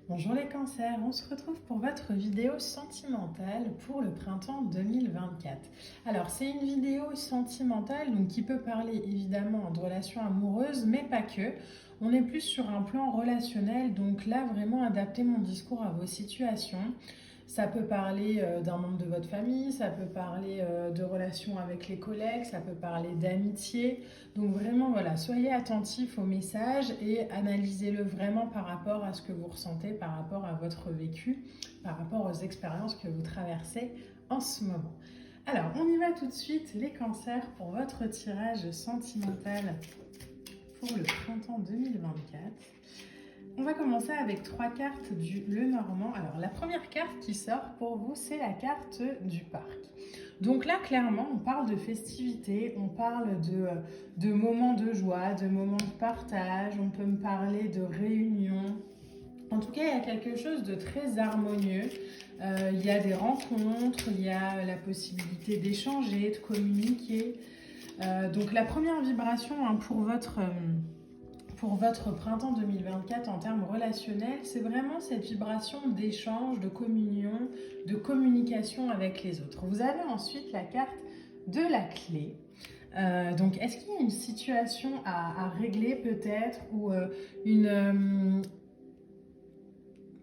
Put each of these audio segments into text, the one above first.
Bonjour les cancers, on se retrouve pour votre vidéo sentimentale pour le printemps 2024. Alors c'est une vidéo sentimentale donc, qui peut parler évidemment de relations amoureuses mais pas que. On est plus sur un plan relationnel donc là vraiment adapter mon discours à vos situations. Ça peut parler d'un membre de votre famille, ça peut parler de relations avec les collègues, ça peut parler d'amitié. Donc vraiment, voilà, soyez attentifs au message et analysez-le vraiment par rapport à ce que vous ressentez, par rapport à votre vécu, par rapport aux expériences que vous traversez en ce moment. Alors, on y va tout de suite, les cancers, pour votre tirage sentimental pour le printemps 2024. On va commencer avec 3 cartes du Lenormand. Alors, la première carte qui sort pour vous, c'est la carte du parc. Donc là, clairement, on parle de festivités, on parle de moments de joie, de moments de partage, on peut me parler de réunions. En tout cas, il y a quelque chose de très harmonieux. Il y a des rencontres, il y a la possibilité d'échanger, de communiquer. Donc la première vibration pour votre printemps 2024 en termes relationnels, c'est vraiment cette vibration d'échange, de communion, de communication avec les autres. Vous avez ensuite la carte de la clé. Donc, est-ce qu'il y a une situation à régler peut-être ou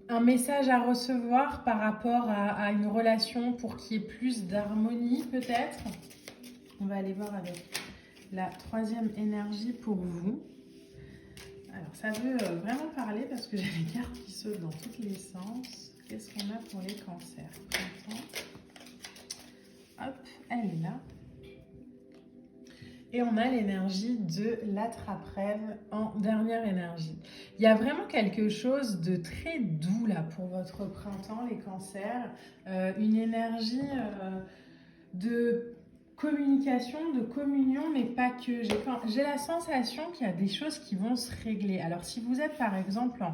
un message à recevoir par rapport à une relation pour qu'il y ait plus d'harmonie peut-être? On va aller voir avec la troisième énergie pour vous. Alors, ça veut vraiment parler parce que j'ai des cartes qui sautent dans tous les sens. Qu'est-ce qu'on a pour les cancers? Printemps. Hop, elle est là. Et on a l'énergie de l'attrape-rêve en dernière énergie. Il y a vraiment quelque chose de très doux là pour votre printemps, les cancers. Une énergie de communication, de communion, mais pas que. J'ai la sensation qu'il y a des choses qui vont se régler. Alors si vous êtes par exemple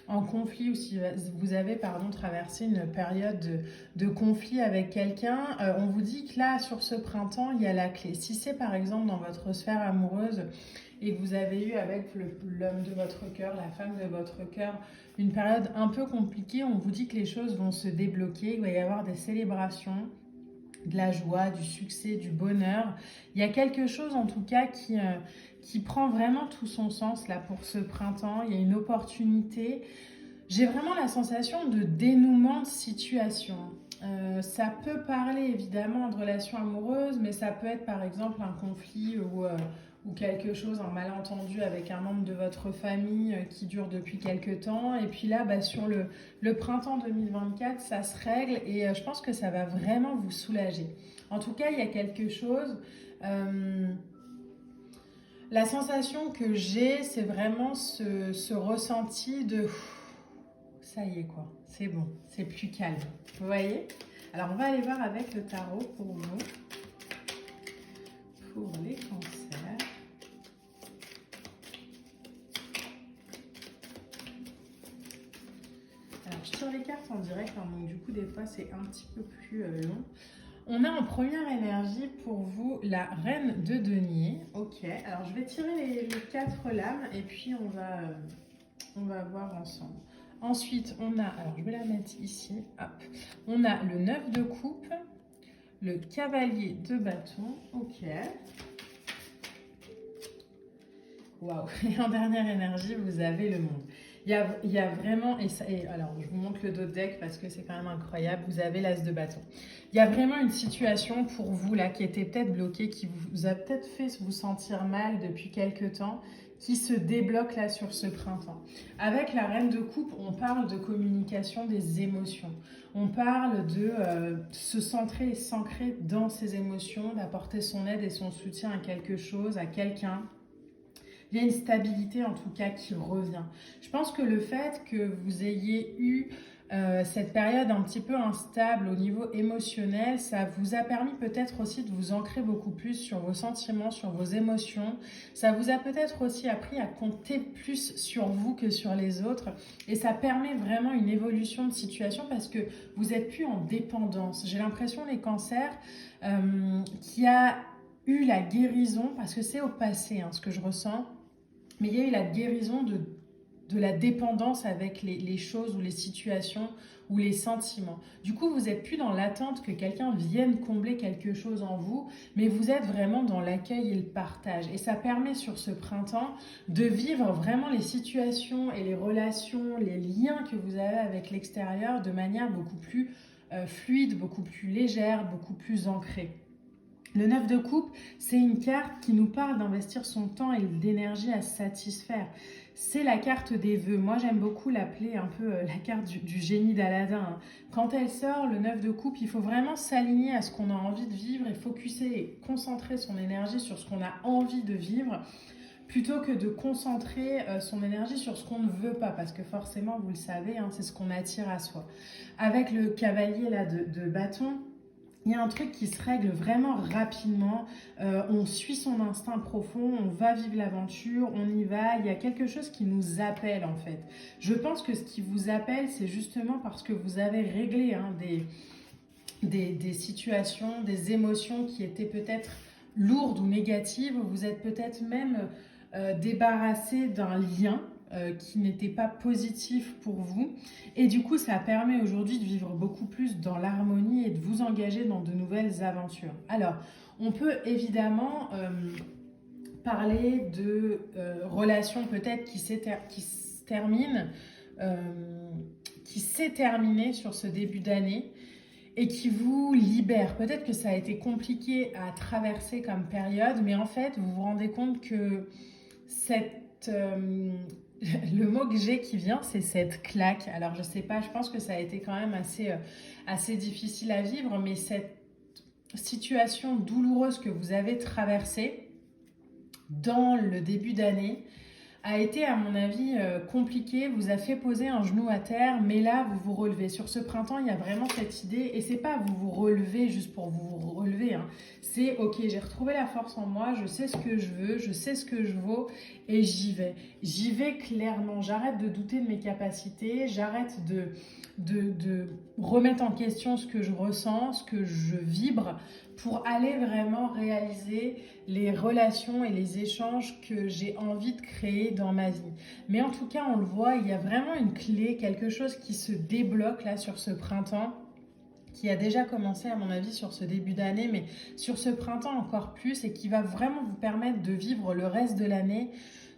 en conflit ou si vous avez traversé une période de conflit avec quelqu'un, on vous dit que là sur ce printemps il y a la clé. Si c'est par exemple dans votre sphère amoureuse et que vous avez eu avec l'homme de votre cœur, la femme de votre cœur, une période un peu compliquée, on vous dit que les choses vont se débloquer, il va y avoir des célébrations, de la joie, du succès, du bonheur. Il y a quelque chose en tout cas qui prend vraiment tout son sens là pour ce printemps. Il y a une opportunité. J'ai vraiment la sensation de dénouement de situation. Ça peut parler évidemment de relations amoureuses, mais ça peut être par exemple un conflit ou quelque chose, un malentendu avec un membre de votre famille qui dure depuis quelque temps. Et puis là, sur le printemps 2024, ça se règle et je pense que ça va vraiment vous soulager. En tout cas, il y a quelque chose... la sensation que j'ai, c'est vraiment ce ressenti de... Ça y est quoi, c'est bon, c'est plus calme. Vous voyez? Alors on va aller voir avec le tarot pour vous, pour les cancers. Alors je tire les cartes en direct, hein, donc du coup des fois c'est un petit peu plus long. On a en première énergie pour vous la reine de denier. Ok, alors je vais tirer les 4 lames et puis on va voir ensemble. Ensuite, on a, alors je vais la mettre ici, hop. On a le 9 de coupe, le cavalier de bâton, ok. Waouh, et en dernière énergie, vous avez le monde. Il y a vraiment, et alors je vous montre le dos de deck parce que c'est quand même incroyable, vous avez l'as de bâton. Il y a vraiment une situation pour vous là qui était peut-être bloquée, qui vous a peut-être fait vous sentir mal depuis quelques temps, qui se débloque là sur ce printemps. Avec la reine de coupe, on parle de communication des émotions. On parle de se centrer et s'ancrer dans ses émotions, d'apporter son aide et son soutien à quelque chose, à quelqu'un. Il y a une stabilité en tout cas qui revient. Je pense que le fait que vous ayez eu cette période un petit peu instable au niveau émotionnel, ça vous a permis peut-être aussi de vous ancrer beaucoup plus sur vos sentiments, sur vos émotions. Ça vous a peut-être aussi appris à compter plus sur vous que sur les autres. Et ça permet vraiment une évolution de situation parce que vous n'êtes plus en dépendance. J'ai l'impression, les cancers, qu'il y a eu la guérison, parce que c'est au passé ce que je ressens, mais il y a eu la guérison de la dépendance avec les choses ou les situations ou les sentiments. Du coup, vous n'êtes plus dans l'attente que quelqu'un vienne combler quelque chose en vous, mais vous êtes vraiment dans l'accueil et le partage. Et ça permet sur ce printemps de vivre vraiment les situations et les relations, les liens que vous avez avec l'extérieur de manière beaucoup plus fluide, beaucoup plus légère, beaucoup plus ancrée. Le 9 de coupe, c'est une carte qui nous parle d'investir son temps et d'énergie à se satisfaire. C'est la carte des vœux. Moi, j'aime beaucoup l'appeler un peu la carte du génie d'Aladin. Quand elle sort, le 9 de coupe, il faut vraiment s'aligner à ce qu'on a envie de vivre et focuser et concentrer son énergie sur ce qu'on a envie de vivre plutôt que de concentrer son énergie sur ce qu'on ne veut pas, parce que forcément, vous le savez, c'est ce qu'on attire à soi. Avec le cavalier là de bâton, il y a un truc qui se règle vraiment rapidement, on suit son instinct profond, on va vivre l'aventure, on y va, il y a quelque chose qui nous appelle en fait. Je pense que ce qui vous appelle, c'est justement parce que vous avez réglé des situations, des émotions qui étaient peut-être lourdes ou négatives, vous êtes peut-être même débarrassé d'un lien qui n'était pas positif pour vous. Et du coup, ça permet aujourd'hui de vivre beaucoup plus dans l'harmonie et de vous engager dans de nouvelles aventures. Alors, on peut évidemment parler de relations peut-être qui se terminent, qui s'est terminée sur ce début d'année et qui vous libère. Peut-être que ça a été compliqué à traverser comme période, mais en fait, vous vous rendez compte que le mot que j'ai qui vient, c'est cette claque. Alors, je sais pas, je pense que ça a été quand même assez difficile à vivre, mais cette situation douloureuse que vous avez traversée dans le début d'année a été, à mon avis, compliqué, vous a fait poser un genou à terre, mais là, vous vous relevez. Sur ce printemps, il y a vraiment cette idée, et c'est pas vous relevez juste pour vous relever, c'est ok, j'ai retrouvé la force en moi, je sais ce que je veux, je sais ce que je vaux, et j'y vais. J'y vais clairement, j'arrête de douter de mes capacités, j'arrête de remettre en question ce que je ressens, ce que je vibre, pour aller vraiment réaliser les relations et les échanges que j'ai envie de créer dans ma vie. Mais en tout cas, on le voit, il y a vraiment une clé, quelque chose qui se débloque là sur ce printemps, qui a déjà commencé à mon avis sur ce début d'année, mais sur ce printemps encore plus, et qui va vraiment vous permettre de vivre le reste de l'année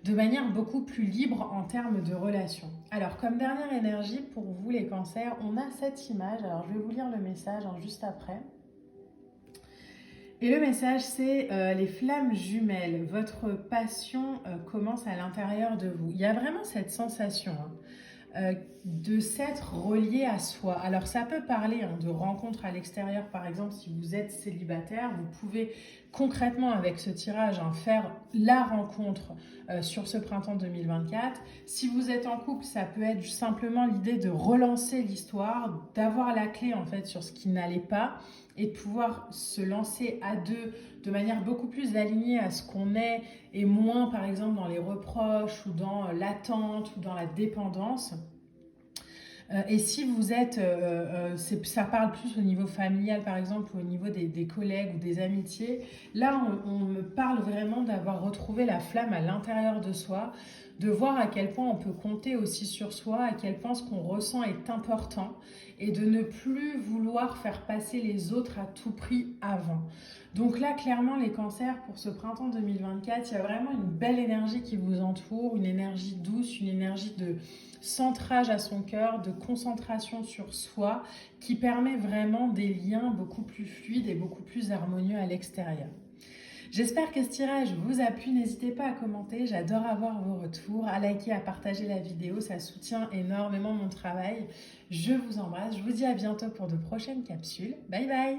de manière beaucoup plus libre en termes de relations. Alors, comme dernière énergie, pour vous les cancers, on a cette image. Alors, je vais vous lire le message juste après. Et le message, c'est les flammes jumelles. Votre passion commence à l'intérieur de vous. Il y a vraiment cette sensation de s'être relié à soi. Alors ça peut parler de rencontres à l'extérieur, par exemple si vous êtes célibataire, vous pouvez concrètement avec ce tirage faire la rencontre sur ce printemps 2024. Si vous êtes en couple, ça peut être simplement l'idée de relancer l'histoire, d'avoir la clé en fait sur ce qui n'allait pas et de pouvoir se lancer à deux de manière beaucoup plus alignée à ce qu'on est et moins par exemple dans les reproches ou dans l'attente ou dans la dépendance. Et si vous êtes, ça parle plus au niveau familial par exemple ou au niveau des collègues ou des amitiés, là on me parle vraiment d'avoir retrouvé la flamme à l'intérieur de soi, de voir à quel point on peut compter aussi sur soi, à quel point ce qu'on ressent est important et de ne plus vouloir faire passer les autres à tout prix avant. Donc là, clairement, les cancers, pour ce printemps 2024, il y a vraiment une belle énergie qui vous entoure, une énergie douce, une énergie de centrage à son cœur, de concentration sur soi, qui permet vraiment des liens beaucoup plus fluides et beaucoup plus harmonieux à l'extérieur. J'espère que ce tirage vous a plu, n'hésitez pas à commenter, j'adore avoir vos retours, à liker, à partager la vidéo, ça soutient énormément mon travail. Je vous embrasse, je vous dis à bientôt pour de prochaines capsules, bye bye.